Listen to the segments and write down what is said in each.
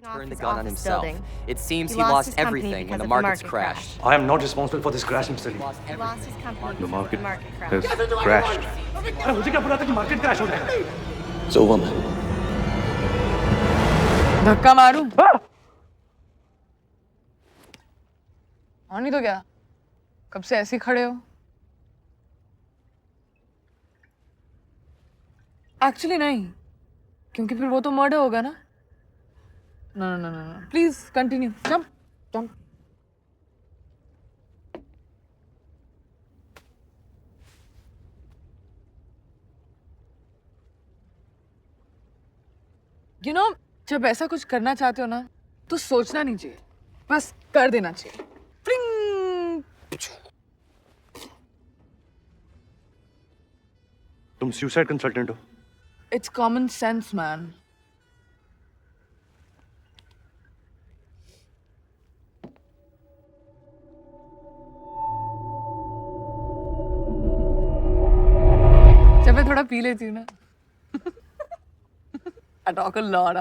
Turned the gun on himself. It seems he lost everything when the markets crashed. I am not responsible for this crash, Mr. Lee. He lost his company. The market crash. has crashed. अरे मुझे क्या पता था कि market crash हो जाएगा? It's over, man. धक्का मारूं? और नहीं तो क्या? कब से ऐसे ही खड़े हो? Actually नहीं, क्योंकि फिर वो तो मर्डर होगा ना? No. Please continue. Jump. You know, जब ऐसा कुछ करना चाहते हो ना, तो सोचना नहीं चाहिए, बस कर देना चाहिए. Pling! तुम suicide consultant हो? It's common sense, man. जब मैं थोड़ा पी लेती हूँ ना, I talk a lot.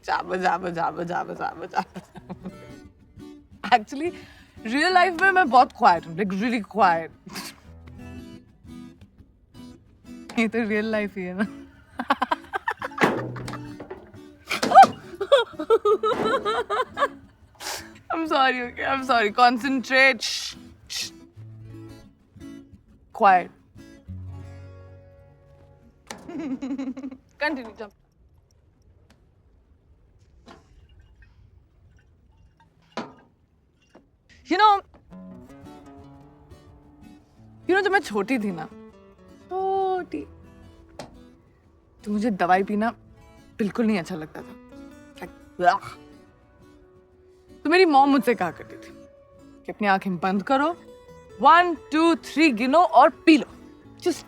Jabba. Actually, real life में मैं बहुत quiet हूँ, like really quiet. ये तो real life ही है ना. I'm sorry, okay? I'm sorry. Concentrate. Shh. Quiet. Continue, jump. You know, जब मैं छोटी थी ना, तो मुझे दवाई पीना बिल्कुल नहीं अच्छा लगता था. तो मेरी मॉम मुझसे कहा करती थी कि अपनी आंखें बंद करो, 1, 2, 3 गिनो और P low. Just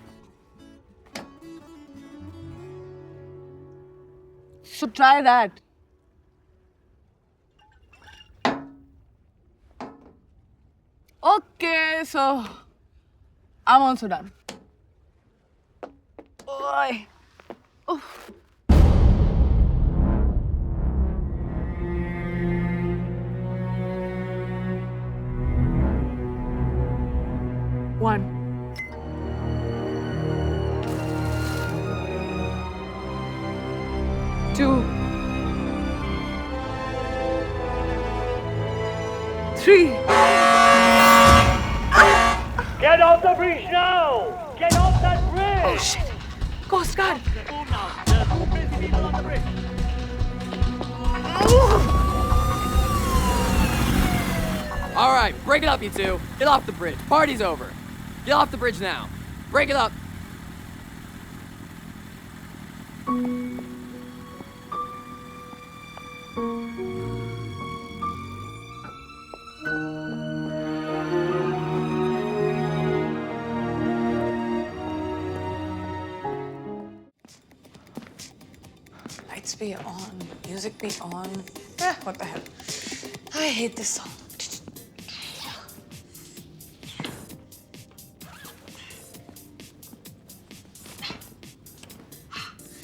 so try that. Okay, so I'm also done. Oi. Oof. One. Two. 3. Get off the bridge now! Get off that bridge! Oh shit! Coast Guard! All right, break it up, you two. Get off the bridge. Party's over. Get off the bridge now. Break it up. Lights be on, music be on. What the hell? I hate this song.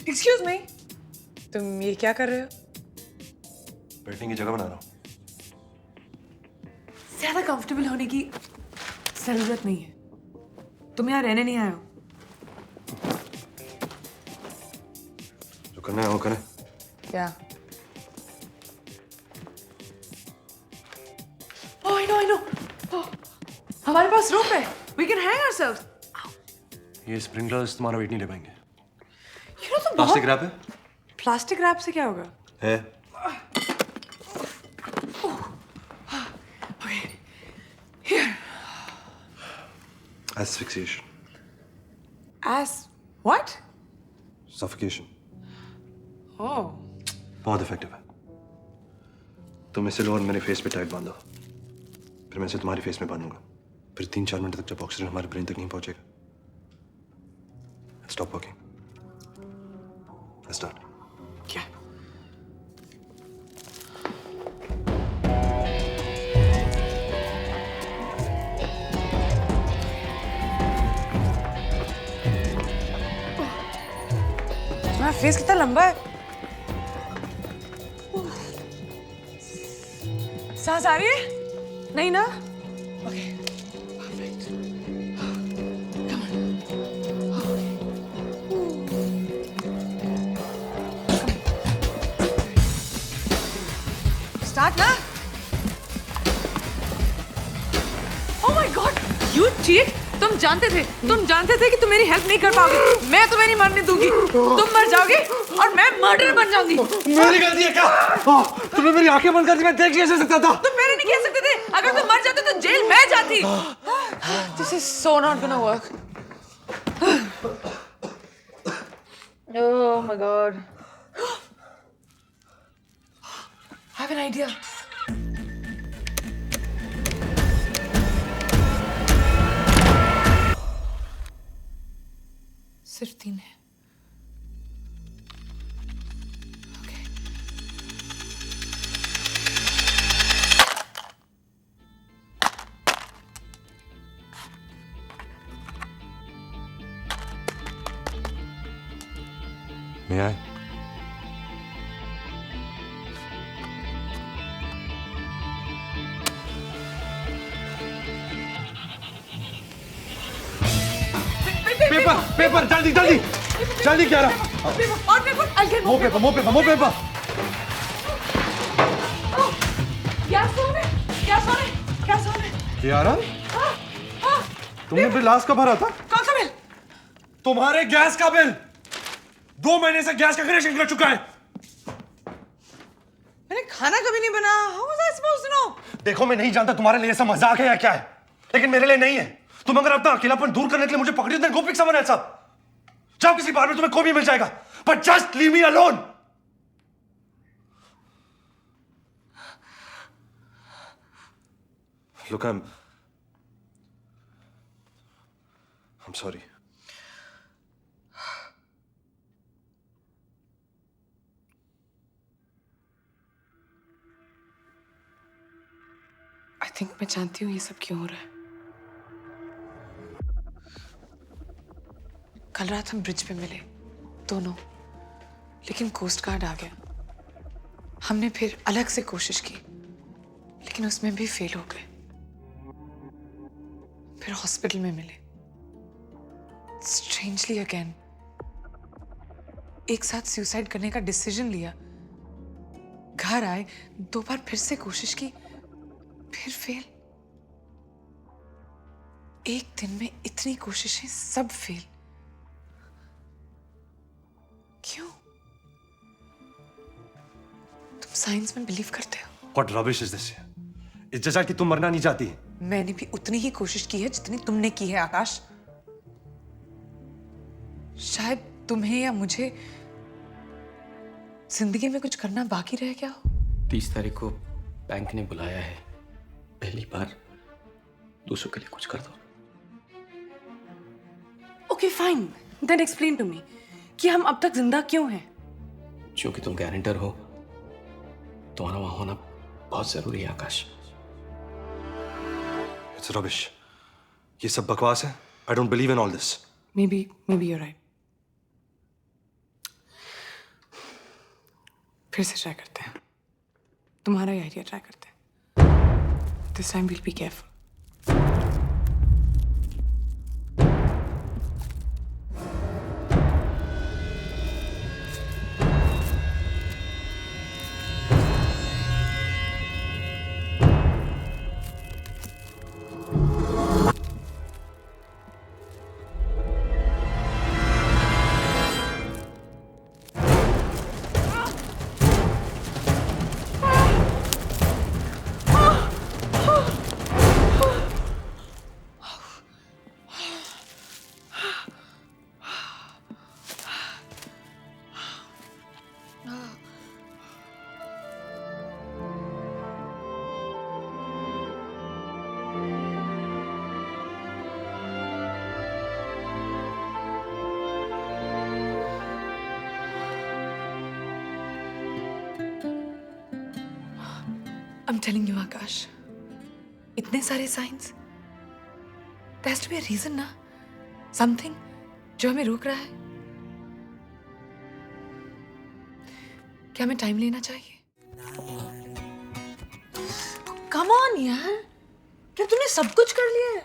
Excuse me. तुम ये क्या कर रहे हो? बैठने की जगह बना रहा हूँ. ज्यादा कंफर्टेबल होने की जरूरत नहीं है. तुम यहाँ रहने नहीं आए हो. जो करना है वो करें. क्या? Oh, I know. Oh, हमारे पास rope है. We can hang ourselves. ये स्प्रिंकलर्स तुम्हारा वेट नहीं ले पाएंगे. You know तो प्लास्टिक रैप है? प्लास्टिक रैप से क्या होगा? है. Okay. Here. Asphyxiation. What? Suffocation. Oh. बहुत इफेक्टिव है. तुम इसे लो और मेरे फेस पे टाइट बांधो. फिर मैं इसे तुम्हारे फेस में बांधूंगा. फिर 3-4 मिनट तक जब ऑक्सीजन हमारे ब्रेन तक नहीं पहुंचेगा, stop working. Let's start. क्या? तुम्हारा फेस कितना लंबा है? सांस आ रही है? नहीं ना? Okay, perfect. Come on. Start ना? Oh my god, you cheat! तुम जानते थे कि तुम मेरी हेल्प नहीं कर पाओगे। मैं तुम्हें नहीं मरने दूंगी। तुम मर जाओगे और मैं मर्डर बन जाऊंगी। मेरी गलती है क्या? तुमने मेरी आंखें बंद कर दी, मैं देख कैसे सकता था? तुम मेरे नहीं कह सकते थे। अगर तुम मर जाते तो जेल मैं जाती। This is so not gonna work. Oh my god. I have an idea. सिर्फ 3 है। Okay. May I? पेपर जल्दी जल्दी जल्दी क्या रहा? और paper, I'll get more paper. more paper. Gas on है। यार तुमने बिल लास्ट कब भरा था? कौन सा बिल? तुम्हारे गैस का बिल 2 महीने से गैस का कनेक्शन कर चुका है। मैंने खाना कभी नहीं बनाया। How was I supposed to know? देखो मैं नहीं जानता तुम्हारे लिए ऐसा मजाक है या क्या है, लेकिन मेरे लिए नहीं है। तुम अगर अपना अकेलापन दूर करने के लिए मुझे पकड़ी तो go pick someone else up. जाओ किसी बार में तुम्हें कोई भी मिल जाएगा, but just leave me alone. Look, I'm sorry. I think मैं जानती हूँ ये सब क्यों हो रहा है। कल रात हम ब्रिज पे मिले दोनों, लेकिन कोस्ट गार्ड आ गया। हमने फिर अलग से कोशिश की, लेकिन उसमें भी फेल हो गए। फिर हॉस्पिटल में मिले। स्ट्रेंजली अगेन एक साथ सुसाइड करने का डिसीजन लिया। घर आए, 2 बार फिर से कोशिश की, फिर फेल। एक दिन में इतनी कोशिशें, सब फेल। क्यों? तुम साइंस में बिलीव करते हो? What rubbish is this? इस जैसा कि तुम मरना नहीं चाहती। मैंने भी उतनी ही कोशिश की है जितनी तुमने की है आकाश। शायद तुम्हें या मुझे जिंदगी में कुछ करना बाकी रह गया हो। 30 तारीख को बैंक ने बुलाया है। पहली बार दूसरों के लिए कुछ कर दो। Okay fine, then explain to me कि हम अब तक जिंदा क्यों हैं। क्योंकि तुम गारंटर हो, तुम्हारा वहां होना बहुत जरूरी है आकाश। It's rubbish. ये सब बकवास है। I don't believe in all this. Maybe you're right. फिर से ट्राई करते हैं। तुम्हारा ही आइडिया ट्राई करते हैं। This time we'll be careful. I'm telling you, Akash. इतने सारे science, there has to be a reason ना, something जो हमें रोक रहा है। क्या हमें टाइम लेना चाहिए? कम ऑन यार, क्या तुमने सब कुछ कर लिया है?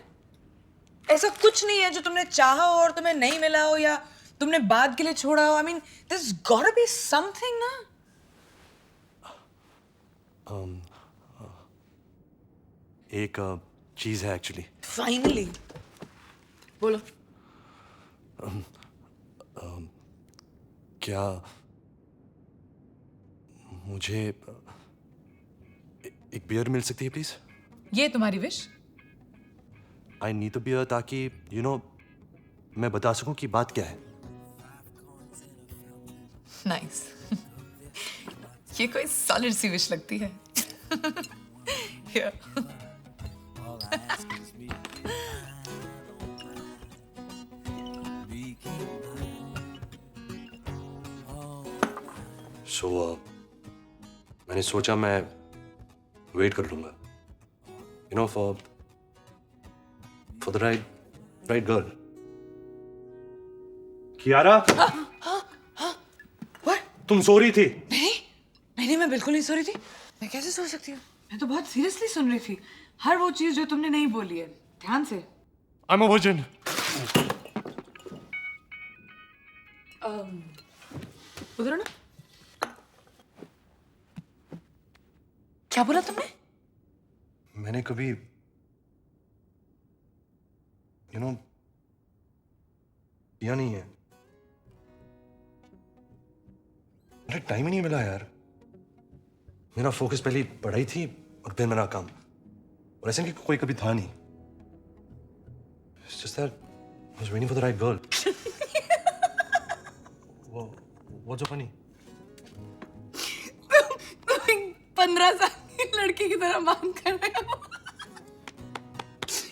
ऐसा कुछ नहीं है जो तुमने चाहा हो और तुम्हें नहीं मिला हो या तुमने बाद के लिए छोड़ा हो. I mean, there's gotta be something ना. एक चीज है एक्चुअली. Finally. बोलो. क्या मुझे एक बियर मिल सकती है प्लीज? ये तुम्हारी wish? I need a beer ताकि यू नो मैं बता सकूं कि बात क्या है. Nice. ये कोई सॉलिड सी विश लगती है. Here. सो मैंने सोचा मैं वेट कर लूंगा you know for the right girl. Kiara, What? तुम सो रही थी? नहीं, मैं बिल्कुल नहीं सो रही थी. मैं कैसे सो सकती हूँ? मैं तो बहुत सीरियसली सुन रही थी. हर वो चीज जो तुमने नहीं बोली है, ध्यान से. I'm a virgin. उधर ना. क्या बोला तुमने? मैंने कभी यू नो किया नहीं है. मुझे टाइम ही नहीं मिला यार. मेरा फोकस पहले पढ़ाई थी और फिर मेरा काम. और ऐसे नहीं कि कोई कभी था नहीं. It's just that I was waiting for the right girl. What's so funny? तुम 15 साल की लड़की की तरह बात कर रहे हो.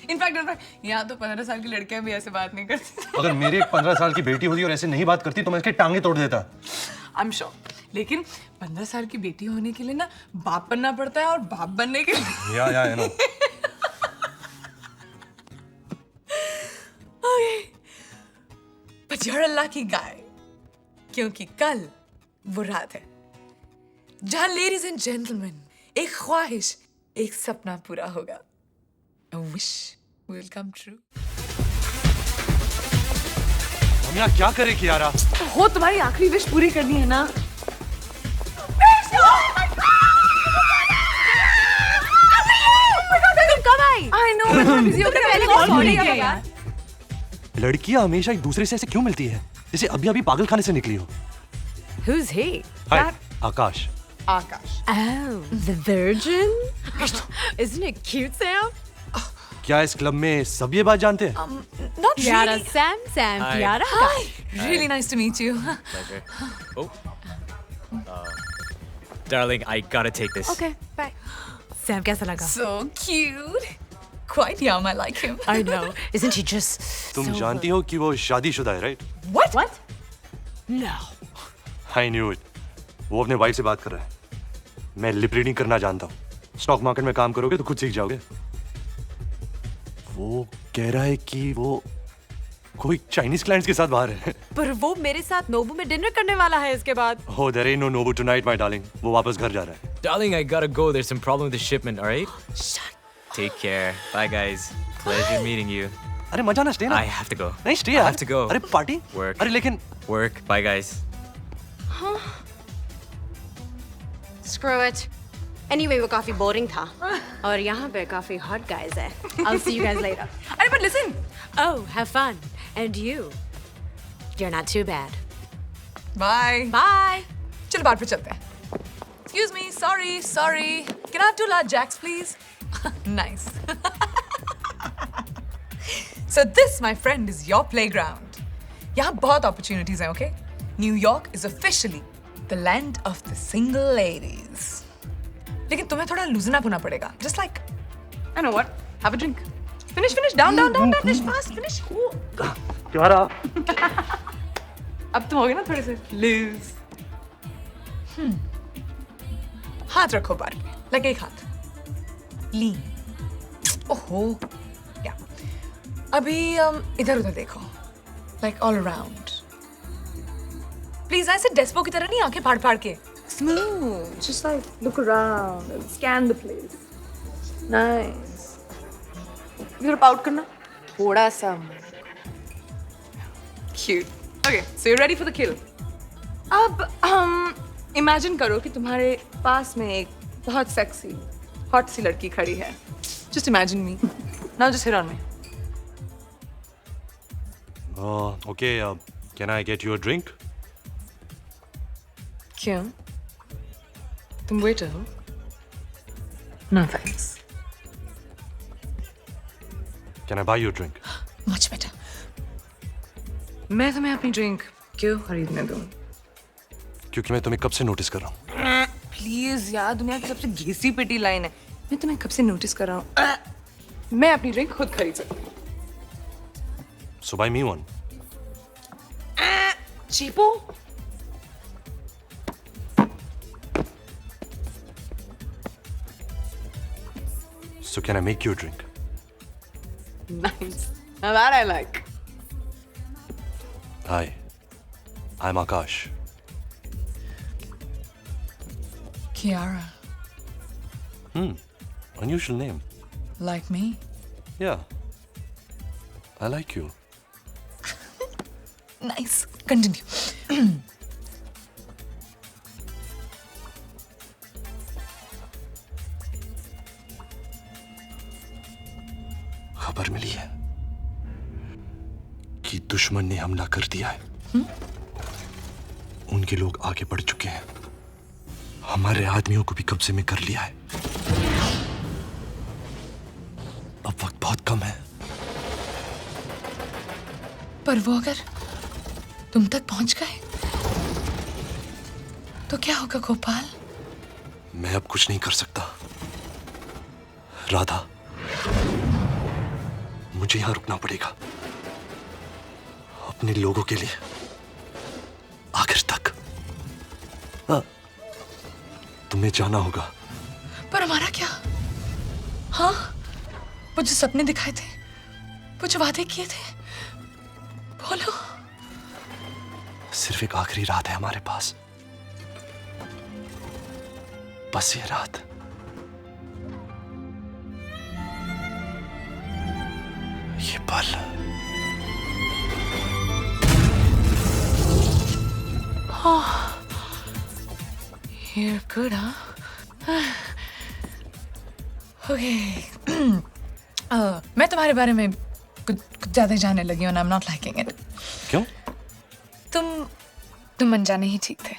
इनफैक्ट यहाँ तो 15 साल की लड़कियां भी ऐसे बात नहीं करती. अगर मेरी एक 15 साल की बेटी होती और ऐसे नहीं बात करती तो मैं इसके टांगे तोड़ देता. I'm sure. लेकिन 15 साल की बेटी होने के लिए ना बाप बनना पड़ता है और बाप बनने के लिए या I know. But you're a lucky guy. क्योंकि कल वो रात है जहां लेडीज एंड जेंटलमैन एक ख्वाहिश, एक सपना पूरा होगा. A wish will come true. हम यहाँ क्या करें कियारा? हो तुम्हारी आखिरी विश पूरी करनी है ना. I know, मैं थोड़ा busy हो गई. पहले कॉल सॉरी यार. लड़कियां हमेशा एक दूसरे से ऐसे क्यों मिलती है जैसे अभी अभी पागल खाने से निकली हो. Who's he? Hi Akash. Akash. Oh, the virgin? Isn't it cute, Sam? क्या इस क्लब में सब ये बात जानते हैं? Not Kiara, really. Sam, Hi. Kiara. Hi. Really nice to meet you. Pleasure. Oh. Darling, I gotta take this. Okay, bye. Sam, कैसा लगा? So cute. Quite young, I like him. I know. Isn't he just तुम so जानती हो कि वो शादीशुदा है, right? What? What? No. I knew it. वो अपने वाइफ से बात कर रहा है. मैं लिप रीडिंग करना जानता हूँ. स्टॉक मार्केट में काम करोगे तो खुद सीख जाओगे. वो कह रहा है कि वो कोई चाइनीज क्लाइंट्स के साथ बाहर है. पर वो मेरे साथ नोबू में डिनर करने वाला है इसके बाद. Oh, there ain't no Nobu tonight, my darling. वो वापस घर जा रहा है. Darling, I gotta go. There's some problem with the shipment, alright? Shut. Take care. Bye, guys. Pleasure meeting you. अरे मजा ना स्टे ना. I have to go. नहीं स्टे I यार. have to go. अरे पार्टी. Work. अरे लेकिन Work. Bye, guys. Screw it. Anyway, वो काफी boring था. और यहाँ पे काफी hot guys है. I'll see you guys later. अरे but listen. Oh, have fun. And you. You're not too bad. Bye. Bye. चलो बाहर पे चलते हैं. Excuse me. Sorry. Can I have 2 large jacks, please? Nice. So this, my friend, is your playground. यहाँ बहुत opportunities हैं, okay? New York is officially the land of the single ladies. लेकिन तुम्हें थोड़ा loosen up होना पड़ेगा. Just like, I know what? Have a drink. Finish. Down. Finish fast. Finish. क्या रहा? अब तुम हो गए ना थोड़े से लूज. हाथ रखो बार पे. लगे एक हाथ. लीन. ओहो. या. अभी इधर उधर देखो. Like all around. Please ऐसे डेस्पो की तरह नहीं आंखें फाड़ के. Smooth. Just like look around and scan the place. Nice. ये आउट करना थोड़ा सा। Cute. Okay, so you're ready for the kill. अब हम इमेजिन करो कि तुम्हारे पास में एक बहुत सेक्सी, हॉट सी लड़की खड़ी है. Just imagine me. Now just hit on me. Okay, can I get you a drink? क्यों? तुम वेटर हो? No thanks. Can I buy you a drink? Much better. मैं तुम्हें अपनी ड्रिंक क्यों खरीदने दूं? क्योंकि मैं तुम्हें कब से नोटिस कर रहा हूँ. प्लीज यार, दुनिया की सबसे घिसी पिटी लाइन है. मैं तुम्हें कब से नोटिस कर रहा हूँ. मैं अपनी ड्रिंक खुद खरीद सकती हूँ. So buy me one. चीपो. So can I make you a drink? Nice. Now that I like. Hi, I'm Akash. Kiara, Unusual name. like me? Yeah. I like you. Nice. Continue. खबर मिली है कि दुश्मन ने हमला कर दिया है. उनके लोग आगे बढ़ चुके हैं. हमारे आदमियों को भी कब्जे में कर लिया है. अब वक्त बहुत कम है. पर वो अगर तुम तक पहुंच गए तो क्या होगा गोपाल? मैं अब कुछ नहीं कर सकता. राधा, मुझे यहां रुकना पड़ेगा. अपने लोगों के लिए आखिर तक. तुम्हें जाना होगा. पर हमारा क्या? हाँ, वो जो सपने दिखाए थे, वो जो वादे किए थे, बोलो. सिर्फ एक आखिरी रात है हमारे पास. बस ये रात. ये पल. You're good, huh? Okay. मैं तुम्हारे बारे में कुछ ज्यादा ही जानने लगी हूँ and I'm not liking it. क्यों? तुम अनजाने ही ठीक थे.